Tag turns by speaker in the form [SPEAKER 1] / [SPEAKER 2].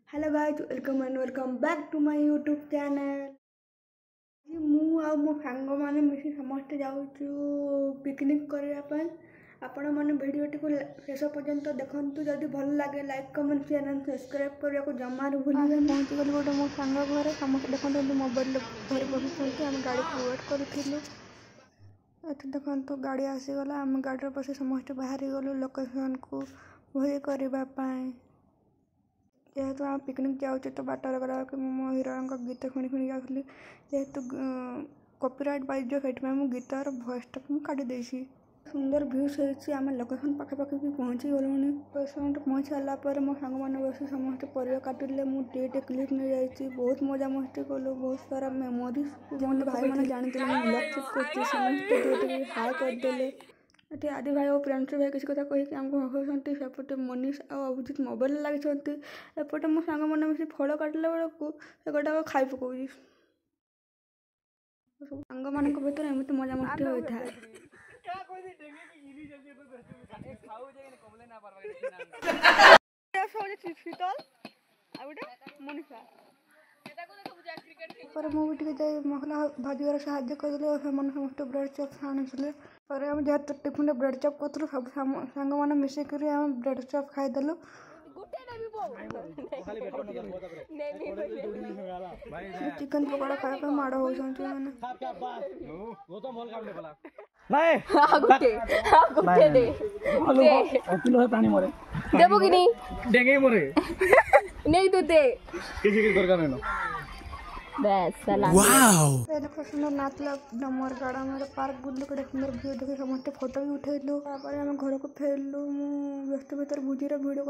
[SPEAKER 1] Hello guys, welcome and welcome back to my YouTube channel. मु आ मो सांग माने मिसी समस्त जाउछु पिकनिक करबा पय। आपण माने वीडियोटी को शेष पर्यंत देखंतु। जदि भल लागे like comment share and subscribe करबा को जमार भूलिबे। पहुंची गली गोटे मो सांग घर समस्त देखंतु मोबाइल घर बसिसंती। हम गाड़ी को वेट करथिलु। एत देखंतु गाड़ी आसी गला। हम गाड़ी रे बसी समस्त बाहर गलु लोकेशन को वही करबा पय। जेहेतु आम पिकनिक जाऊँ तो बाटर गला मो हिरो गीत शुणी शुणी जाऊँगी। जेहेतु कॉपीराइट बाइज से गीतार भॉइसटा को काटी सुंदर भ्यूज होती। आम लोकेशन पाखापाखि भी पहुँची गलुँ। लोकेशन पहुँच सारापर मो सांग मैंने बस समस्त परिवा काटिले। मुझे क्लिप नहीं जाइए। बहुत मजा मस्ती कलु। बहुत सारा मेमोरीज जो भाई मैंने जानी ब्लॉग शूट कर हाई करदे। ये आदि भाई और प्रियांशु भाई किसी कथा कहीकि आमको हसुँच। सेपटे मनीष और अभिजीत मोबाइल लगी। एपटे मो सांग मैंने मिसी फल काटिला बेलू से गोटा खाई पकाऊँ। सांग मान भर एमती मजा मस्ती होता है। मुझे मसला भाजर साहय करदे। समस्त ब्रेड चप छाणुले। जहाँ टिफिन ब्रेड चप करूँ सब सांग मैंने मिसिक ब्रेड चप खाईदेलु। चिकन पकोड़ा खाया माड़ होती
[SPEAKER 2] नहीं तो दे
[SPEAKER 1] नाचला डमर गाड़ा में पार्क बुलू के सुंदर भ्यू देखे समस्त फोटो भी उठेलु। घर को फेरलु। व्यस्त भर भोजी भिडियो